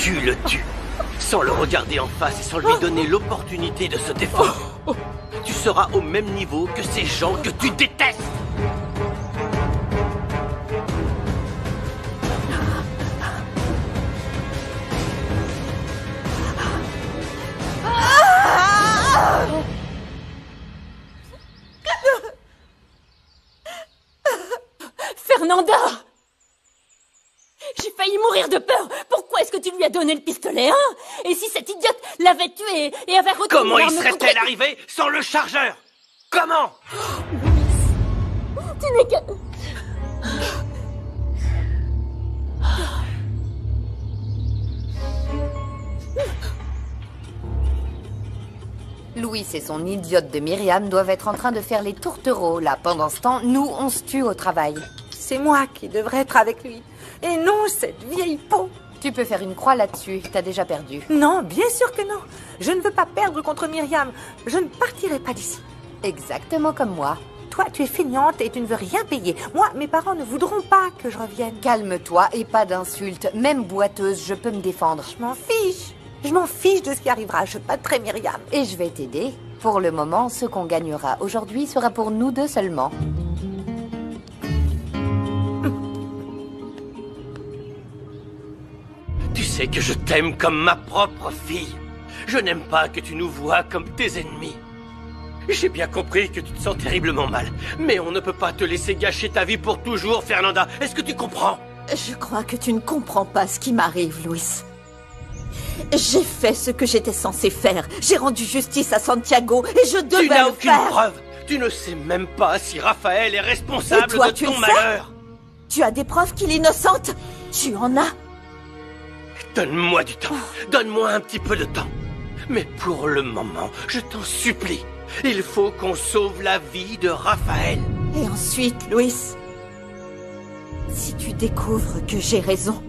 tu le tues, sans le regarder en face et sans lui donner l'opportunité de se défendre, tu seras au même niveau que ces gens que tu détestes. Fernanda! J'ai failli mourir de peur. Pourquoi est-ce que tu lui as donné le pistolet, hein? Et si cette idiote l'avait tué et avait retourné Comment y l'arme serait-elle arrivée sans le chargeur? Comment? Tu n'es que... Louis et son idiote de Myriam doivent être en train de faire les tourtereaux. Là, pendant ce temps, nous, on se tue au travail. C'est moi qui devrais être avec lui. Et non cette vieille peau. Tu peux faire une croix là-dessus. T'as déjà perdu. Non, bien sûr que non. Je ne veux pas perdre contre Myriam. Je ne partirai pas d'ici. Exactement comme moi. Toi, tu es feignante et tu ne veux rien payer. Moi, mes parents ne voudront pas que je revienne. Calme-toi et pas d'insultes. Même boiteuse, je peux me défendre. Je m'en fiche. Je m'en fiche de ce qui arrivera. Je battrai Myriam. Et je vais t'aider. Pour le moment, ce qu'on gagnera aujourd'hui sera pour nous deux seulement. Tu sais que je t'aime comme ma propre fille. Je n'aime pas que tu nous vois comme tes ennemis. J'ai bien compris que tu te sens terriblement mal, mais on ne peut pas te laisser gâcher ta vie pour toujours, Fernanda. Est-ce que tu comprends? Je crois que tu ne comprends pas ce qui m'arrive, Louis. J'ai fait ce que j'étais censé faire. J'ai rendu justice à Santiago et je devais Tu n'as le aucune faire. preuve. Tu ne sais même pas si Raphaël est responsable Et toi, de tu ton le sais? malheur. Tu as des preuves qu'il est innocente? Tu en as? Donne-moi du temps. Donne-moi un petit peu de temps. Mais pour le moment, je t'en supplie, il faut qu'on sauve la vie de Raphaël. Et ensuite, Louis, si tu découvres que j'ai raison,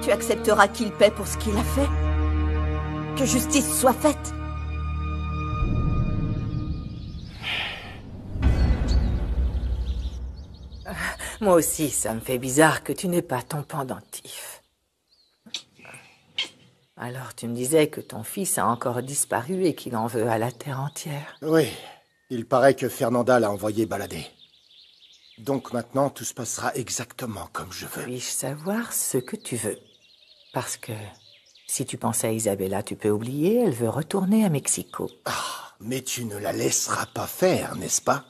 tu accepteras qu'il paie pour ce qu'il a fait? Que justice soit faite? Moi aussi, ça me fait bizarre que tu n'aies pas ton pendentif. Alors, tu me disais que ton fils a encore disparu et qu'il en veut à la terre entière. Oui, il paraît que Fernanda l'a envoyé balader. Donc maintenant, tout se passera exactement comme je veux. Puis-je savoir ce que tu veux? Parce que si tu pensais à Isabella, tu peux oublier, elle veut retourner à Mexico. Ah, mais tu ne la laisseras pas faire, n'est-ce pas?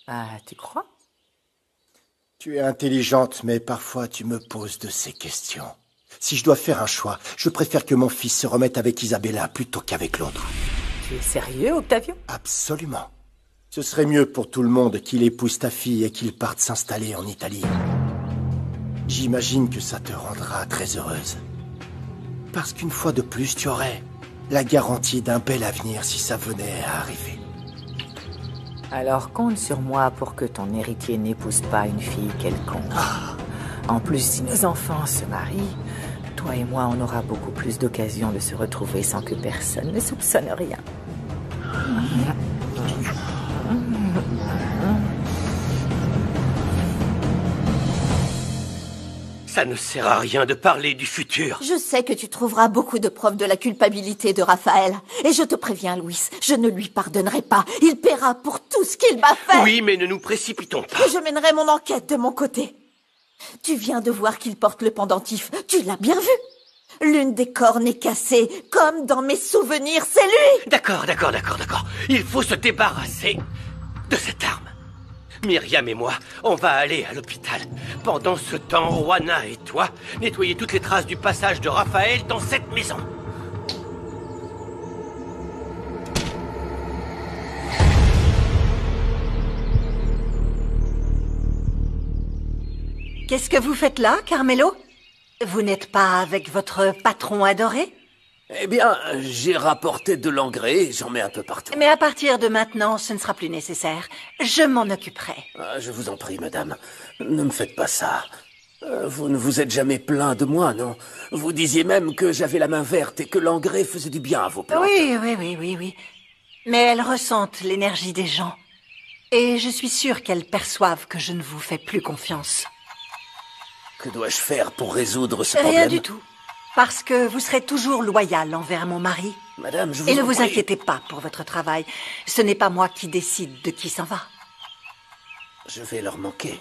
Ah, tu crois? Tu es intelligente, mais parfois tu me poses de ces questions. Si je dois faire un choix, je préfère que mon fils se remette avec Isabella plutôt qu'avec l'autre. Tu es sérieux, Octavio? Absolument. Ce serait mieux pour tout le monde qu'il épouse ta fille et qu'il parte s'installer en Italie. J'imagine que ça te rendra très heureuse. Parce qu'une fois de plus, tu aurais la garantie d'un bel avenir si ça venait à arriver. Alors compte sur moi pour que ton héritier n'épouse pas une fille quelconque. En plus, si nos enfants se marient, toi et moi, on aura beaucoup plus d'occasions de se retrouver sans que personne ne soupçonne rien. Ça ne sert à rien de parler du futur. Je sais que tu trouveras beaucoup de preuves de la culpabilité de Raphaël. Et je te préviens, Louis, je ne lui pardonnerai pas. Il paiera pour tout ce qu'il m'a fait. Oui, mais ne nous précipitons pas. Et je mènerai mon enquête de mon côté. Tu viens de voir qu'il porte le pendentif. Tu l'as bien vu. L'une des cornes est cassée, comme dans mes souvenirs, c'est lui. D'accord. Il faut se débarrasser de cette arme. Myriam et moi, on va aller à l'hôpital. Pendant ce temps, Juana et toi, nettoyez toutes les traces du passage de Raphaël dans cette maison. Qu'est-ce que vous faites là, Carmelo? Vous n'êtes pas avec votre patron adoré? Eh bien, j'ai rapporté de l'engrais, j'en mets un peu partout. Mais à partir de maintenant, ce ne sera plus nécessaire. Je m'en occuperai. Ah, je vous en prie, madame, ne me faites pas ça. Vous ne vous êtes jamais plaint de moi, non? Vous disiez même que j'avais la main verte et que l'engrais faisait du bien à vos plantes. Oui. Mais elles ressentent l'énergie des gens. Et je suis sûre qu'elles perçoivent que je ne vous fais plus confiance. Que dois-je faire pour résoudre ce problème? Rien du tout. Parce que vous serez toujours loyal envers mon mari. Madame, je vous Et ne en vous prie. inquiétez pas pour votre travail. Ce n'est pas moi qui décide de qui s'en va. Je vais leur manquer.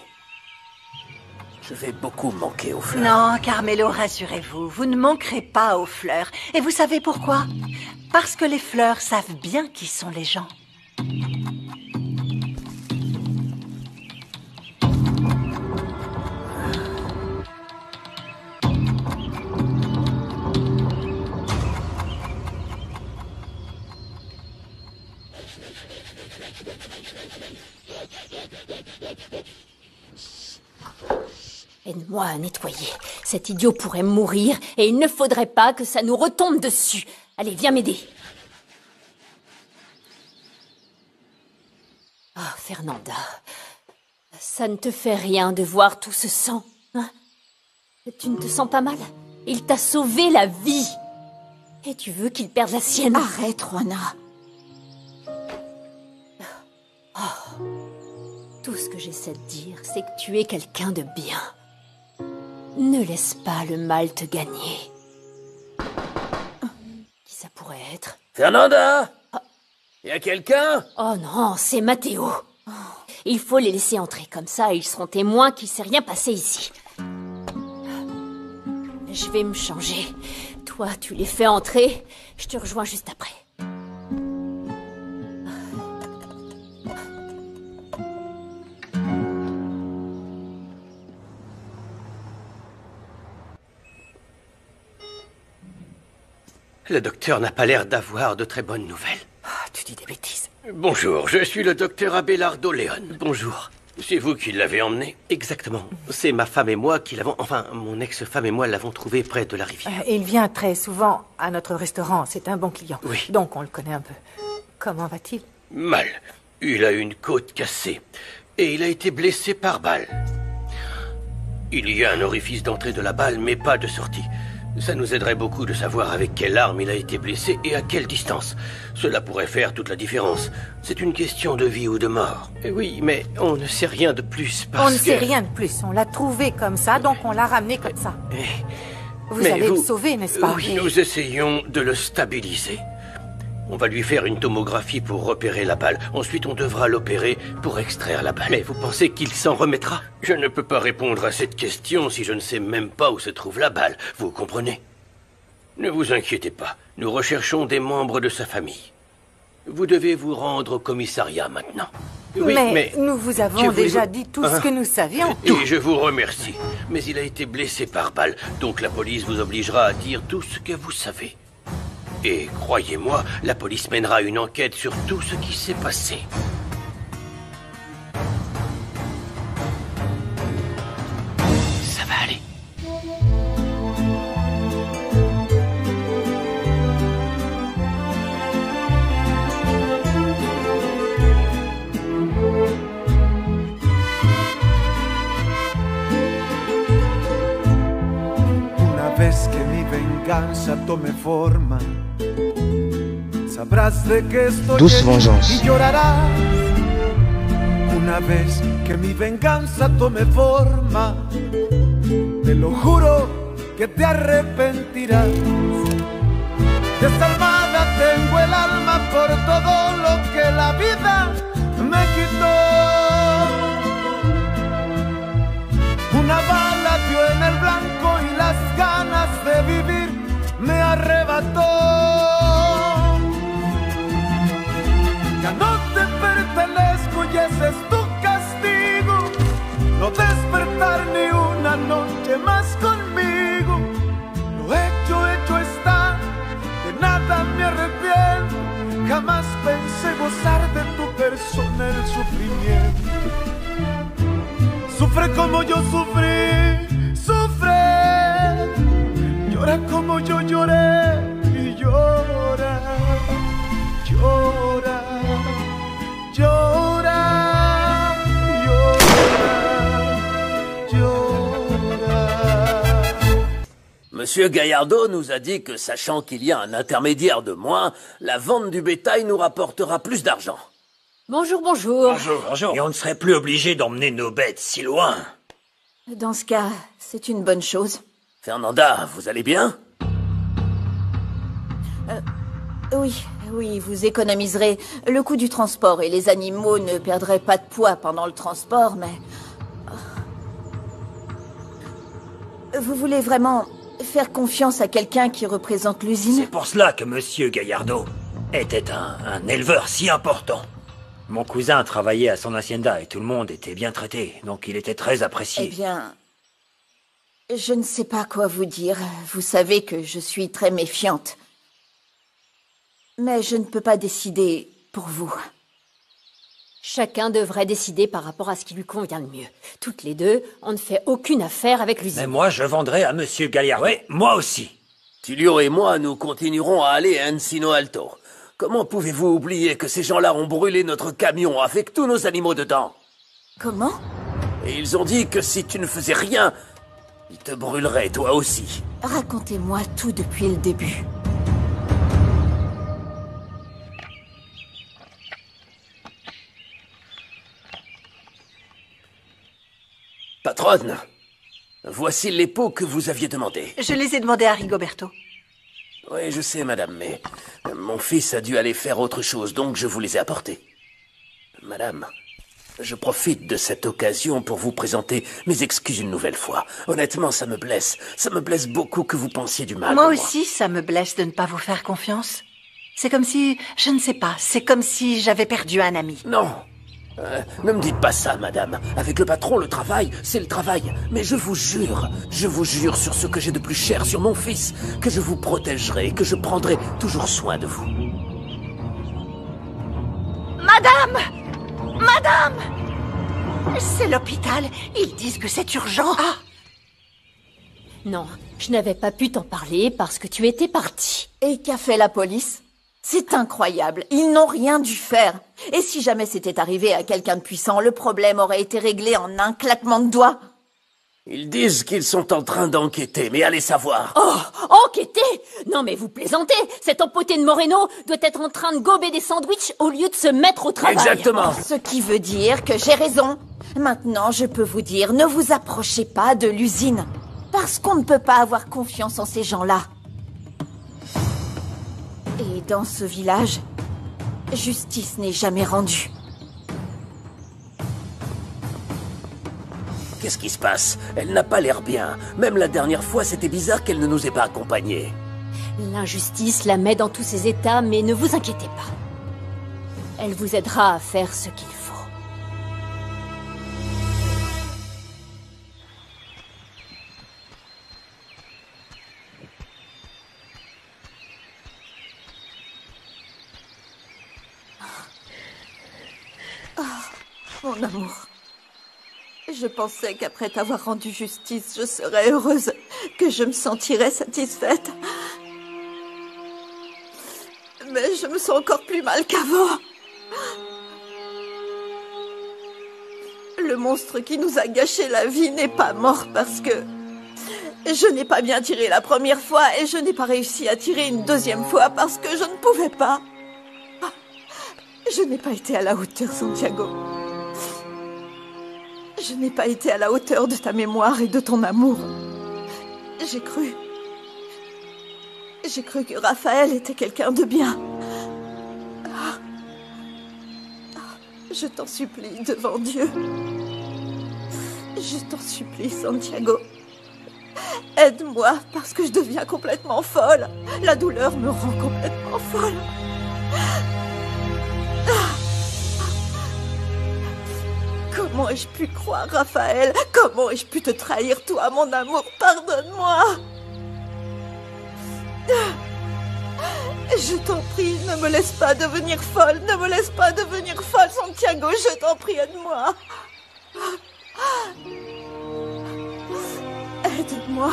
Je vais beaucoup manquer aux fleurs. Non, Carmelo, rassurez-vous, vous ne manquerez pas aux fleurs. Et vous savez pourquoi? Parce que les fleurs savent bien qui sont les gens. Aide-moi à nettoyer. Cet idiot pourrait mourir et il ne faudrait pas que ça nous retombe dessus. Allez, viens m'aider. Ah, Fernanda, ça ne te fait rien de voir tout ce sang, hein? Tu ne te sens pas mal? Il t'a sauvé la vie. Et tu veux qu'il perde la sienne? Arrête, Juana. Tout ce que j'essaie de dire, c'est que tu es quelqu'un de bien. Ne laisse pas le mal te gagner. Qui ça pourrait être? Fernanda! Y a quelqu'un? Oh non, c'est Matteo. Il faut les laisser entrer, comme ça ils seront témoins qu'il s'est rien passé ici. Je vais me changer. Toi, tu les fais entrer. Je te rejoins juste après. Le docteur n'a pas l'air d'avoir de très bonnes nouvelles. Ah, tu dis des bêtises. Bonjour, je suis le docteur Abelardo Leon. Bonjour. C'est vous qui l'avez emmené? Exactement. C'est ma femme et moi qui l'avons... Enfin, mon ex-femme et moi l'avons trouvé près de la rivière. Il vient très souvent à notre restaurant. C'est un bon client. Oui. Donc on le connaît un peu. Comment va-t-il? Mal. Il a une côte cassée. Et il a été blessé par balle. Il y a un orifice d'entrée de la balle, mais pas de sortie. Ça nous aiderait beaucoup de savoir avec quelle arme il a été blessé et à quelle distance. Cela pourrait faire toute la différence. C'est une question de vie ou de mort. Oui, mais on ne sait rien de plus parce On ne que... sait rien de plus. On l'a trouvé comme ça, donc on l'a ramené comme ça. Vous Mais allez le sauver, n'est-ce pas? Oui, nous essayons de le stabiliser. On va lui faire une tomographie pour repérer la balle. Ensuite, on devra l'opérer pour extraire la balle. Mais vous pensez qu'il s'en remettra? Je ne peux pas répondre à cette question si je ne sais même pas où se trouve la balle. Vous comprenez? Ne vous inquiétez pas. Nous recherchons des membres de sa famille. Vous devez vous rendre au commissariat maintenant. Oui, mais nous vous avons déjà dit tout ce que nous savions. Et je vous remercie. Mais il a été blessé par balle. Donc la police vous obligera à dire tout ce que vous savez. Et croyez-moi, la police mènera une enquête sur tout ce qui s'est passé. Ça va aller. Una vez que mi venganza tome forma, sabrás de que estoy Douce herido vengeance. y llorarás. Una vez que mi venganza tome forma, te lo juro que te arrepentirás. Desalmada tengo el alma por todo lo que la vida me quitó. Una bala dio en el blanco y las ganas de vivir me arrebató. Ya no te pertenezco y ese es tu castigo. No despertar ni una noche más conmigo. Lo hecho está, de nada me arrepiento. Jamás pensé gozar de tu persona el sufrimiento. Sufre como yo sufrí, sufre. Llora como yo lloré y llora, llora, llora, llora, llora. Monsieur Gallardo nous a dit que, sachant qu'il y a un intermédiaire de moins, la vente du bétail nous rapportera plus d'argent. Bonjour, bonjour. Bonjour. Et on ne serait plus obligé d'emmener nos bêtes si loin. Dans ce cas, c'est une bonne chose. Fernanda, vous allez bien? Oui, vous économiserez le coût du transport et les animaux ne perdraient pas de poids pendant le transport, mais... Vous voulez vraiment faire confiance à quelqu'un qui représente l'usine? C'est pour cela que Monsieur Gallardo était un éleveur si important. Mon cousin travaillait à son hacienda et tout le monde était bien traité, donc il était très apprécié. Eh bien... je ne sais pas quoi vous dire. Vous savez que je suis très méfiante. Mais je ne peux pas décider pour vous. Chacun devrait décider par rapport à ce qui lui convient le mieux. Toutes les deux, on ne fait aucune affaire avec l'usine. Mais moi, je vendrai à Monsieur Gallardo. Oui, moi aussi. Tulio et moi, nous continuerons à aller à Encino Alto. Comment pouvez-vous oublier que ces gens-là ont brûlé notre camion avec tous nos animaux dedans? Comment? Et ils ont dit que si tu ne faisais rien, ils te brûleraient toi aussi. Racontez-moi tout depuis le début. Patronne, voici les pots que vous aviez demandés. Je les ai demandés à Rigoberto. Oui, je sais, madame, mais mon fils a dû aller faire autre chose, donc je vous les ai apportés. Madame, je profite de cette occasion pour vous présenter mes excuses une nouvelle fois. Honnêtement, ça me blesse. Ça me blesse beaucoup que vous pensiez du mal. Moi aussi, ça me blesse de ne pas vous faire confiance. C'est comme si... je ne sais pas. C'est comme si j'avais perdu un ami. Non. Ne me dites pas ça, madame. Avec le patron, le travail, c'est le travail. Mais je vous jure sur ce que j'ai de plus cher, sur mon fils, que je vous protégerai, que je prendrai toujours soin de vous. Madame! Madame! C'est l'hôpital. Ils disent que c'est urgent. Ah! Non, je n'avais pas pu t'en parler parce que tu étais parti. Et qu'a fait la police? C'est incroyable. Ils n'ont rien dû faire. Et si jamais c'était arrivé à quelqu'un de puissant, le problème aurait été réglé en un claquement de doigts. Ils disent qu'ils sont en train d'enquêter, mais allez savoir. Oh, enquêter? Non mais vous plaisantez. Cet empoté de Moreno doit être en train de gober des sandwichs au lieu de se mettre au travail. Exactement. Ce qui veut dire que j'ai raison. Maintenant, je peux vous dire, ne vous approchez pas de l'usine. Parce qu'on ne peut pas avoir confiance en ces gens-là. Et dans ce village, justice n'est jamais rendue. Qu'est-ce qui se passe? Elle n'a pas l'air bien. Même la dernière fois, c'était bizarre qu'elle ne nous ait pas accompagnés. L'injustice la met dans tous ses états, mais ne vous inquiétez pas. Elle vous aidera à faire ce qu'il faut. Mon amour, je pensais qu'après t'avoir rendu justice, je serais heureuse, que je me sentirais satisfaite. Mais je me sens encore plus mal qu'avant. Le monstre qui nous a gâché la vie n'est pas mort parce que je n'ai pas bien tiré la première fois et je n'ai pas réussi à tirer une deuxième fois parce que je ne pouvais pas. Je n'ai pas été à la hauteur, Santiago. Je n'ai pas été à la hauteur de ta mémoire et de ton amour. J'ai cru que Raphaël était quelqu'un de bien. Je t'en supplie devant Dieu. Je t'en supplie, Santiago. Aide-moi parce que je deviens complètement folle. La douleur me rend complètement folle. Comment ai-je pu croire, Raphaël? Comment ai-je pu te trahir, toi, mon amour? Pardonne-moi. Je t'en prie, ne me laisse pas devenir folle. Ne me laisse pas devenir folle, Santiago. Je t'en prie, aide-moi. Aide-moi.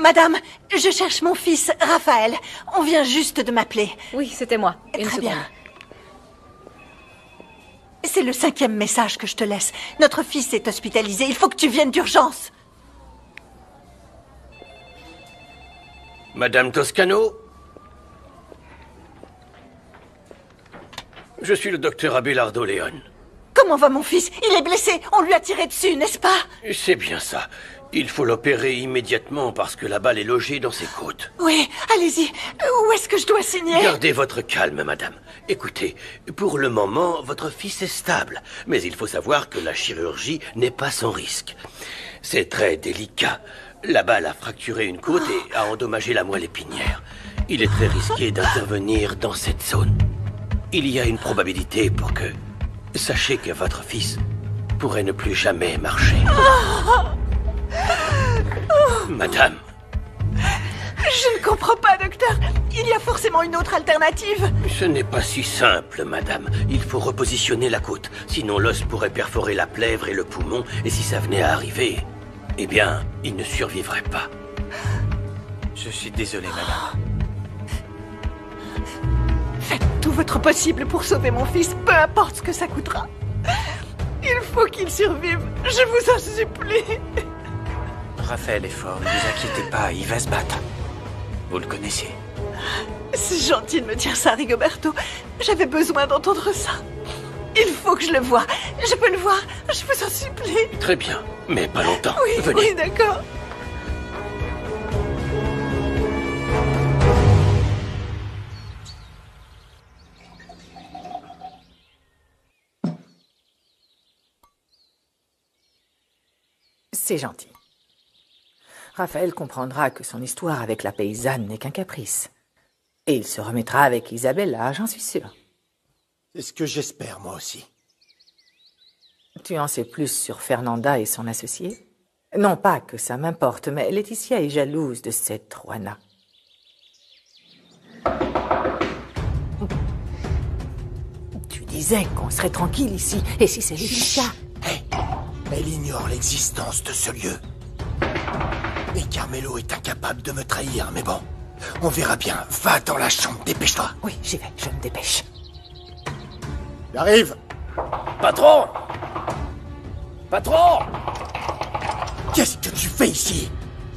Madame, je cherche mon fils, Raphaël. On vient juste de m'appeler. Oui, c'était moi. Très bien. C'est le 5e message que je te laisse. Notre fils est hospitalisé. Il faut que tu viennes d'urgence. Madame Toscano? Je suis le docteur Abelardo Léon. Comment va mon fils? Il est blessé. On lui a tiré dessus, n'est-ce pas? C'est bien ça. Il faut l'opérer immédiatement parce que la balle est logée dans ses côtes. Oui, allez-y. Où est-ce que je dois signer? Gardez votre calme, madame. Écoutez, pour le moment, votre fils est stable. Mais il faut savoir que la chirurgie n'est pas sans risque. C'est très délicat. La balle a fracturé une côte et a endommagé la moelle épinière. Il est très risqué d'intervenir dans cette zone. Il y a une probabilité pour que... Sachez que votre fils pourrait ne plus jamais marcher. Madame. Je ne comprends pas, docteur. Il y a forcément une autre alternative. Ce n'est pas si simple, madame. Il faut repositionner la côte. Sinon, l'os pourrait perforer la plèvre et le poumon. Et si ça venait à arriver, eh bien, il ne survivrait pas. Je suis désolé, madame. Faites tout votre possible pour sauver mon fils, peu importe ce que ça coûtera. Il faut qu'il survive. Je vous en supplie. Raphaël est fort, ne vous inquiétez pas, il va se battre. Vous le connaissez. C'est gentil de me dire ça, Rigoberto. J'avais besoin d'entendre ça. Il faut que je le voie. Je peux le voir, je vous en supplie. Très bien, mais pas longtemps. Oui, venez. oui, d'accord. C'est gentil. Raphaël comprendra que son histoire avec la paysanne n'est qu'un caprice. Et il se remettra avec Isabella, j'en suis sûr. C'est ce que j'espère, moi aussi. Tu en sais plus sur Fernanda et son associé? Non pas que ça m'importe, mais Laetitia est jalouse de cette Juana. Tu disais qu'on serait tranquille ici, et si c'est Laetitia? Hé, elle ignore l'existence de ce lieu. Et Carmelo est incapable de me trahir, mais bon, on verra bien. Va dans la chambre, dépêche-toi. Oui, j'y vais, je me dépêche. J'arrive. Patron! Patron! Qu'est-ce que tu fais ici?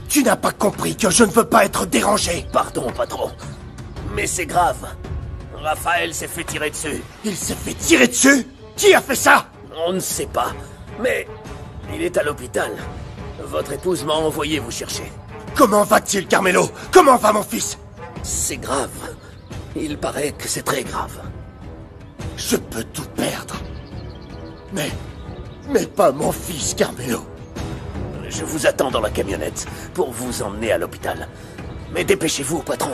Tu n'as pas compris que je ne veux pas être dérangé. Pardon, patron. Mais c'est grave. Raphaël s'est fait tirer dessus. Il s'est fait tirer dessus? Qui a fait ça? On ne sait pas. Mais il est à l'hôpital. Votre épouse m'a envoyé vous chercher. Comment va-t-il, Carmelo? Comment va mon fils? C'est grave. Il paraît que c'est très grave. Je peux tout perdre. Mais pas mon fils, Carmelo. Je vous attends dans la camionnette pour vous emmener à l'hôpital. Mais dépêchez-vous, patron.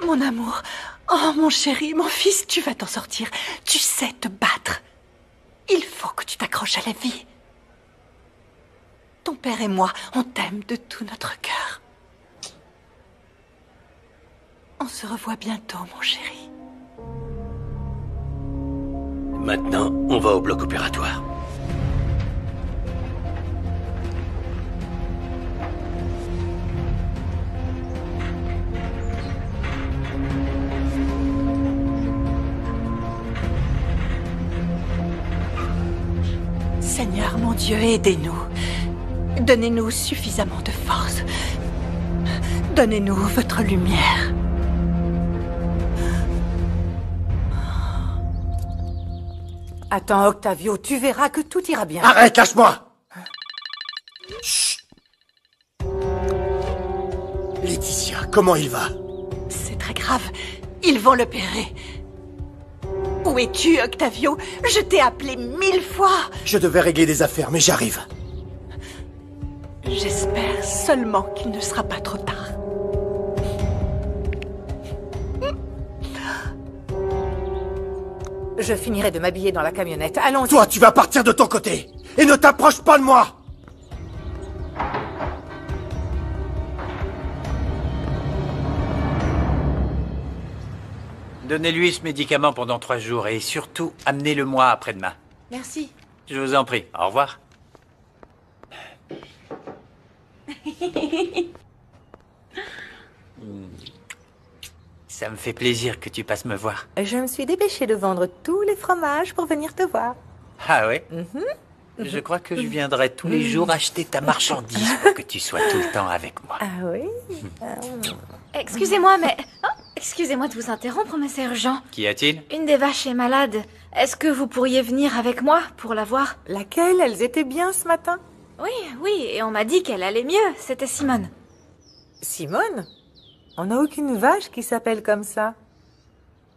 Mon amour, oh mon chéri, mon fils, tu vas t'en sortir. Tu sais te battre. Il faut que tu t'accroches à la vie. Ton père et moi, on t'aime de tout notre cœur. On se revoit bientôt, mon chéri. Maintenant, on va au bloc opératoire. Seigneur, mon Dieu, aidez-nous. Donnez-nous suffisamment de force. Donnez-nous votre lumière. Attends, Octavio, tu verras que tout ira bien. Arrête, lâche-moi! Chut! Laetitia, comment il va? C'est très grave. Ils vont l'opérer. Où es-tu, Octavio? Je t'ai appelé 1000 fois. Je devais régler des affaires, mais j'arrive. J'espère seulement qu'il ne sera pas trop tard. Je finirai de m'habiller dans la camionnette. Allons-y. Toi, tu vas partir de ton côté. Et ne t'approche pas de moi. Donnez-lui ce médicament pendant 3 jours et surtout, amenez-le-moi après-demain. Merci. Je vous en prie. Au revoir. Ça me fait plaisir que tu passes me voir. Je me suis dépêchée de vendre tous les fromages pour venir te voir. Ah ouais? Je crois que je viendrai tous les jours acheter ta marchandise pour que tu sois tout le temps avec moi. Ah oui? Excusez-moi, mais... Oh, excusez-moi de vous interrompre, mais c'est urgent. Qu'y a-t-il? Une des vaches est malade. Est-ce que vous pourriez venir avec moi pour la voir? Laquelle? Elles étaient bien ce matin? Oui, et on m'a dit qu'elle allait mieux. C'était Simone. Simone? On n'a aucune vache qui s'appelle comme ça.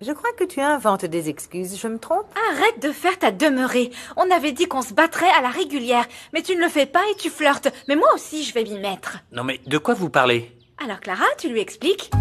Je crois que tu inventes des excuses, je me trompe? Arrête de faire ta demeurée. On avait dit qu'on se battrait à la régulière, mais tu ne le fais pas et tu flirtes. Mais moi aussi, je vais m'y mettre. Non mais de quoi vous parlez? Alors Clara, tu lui expliques?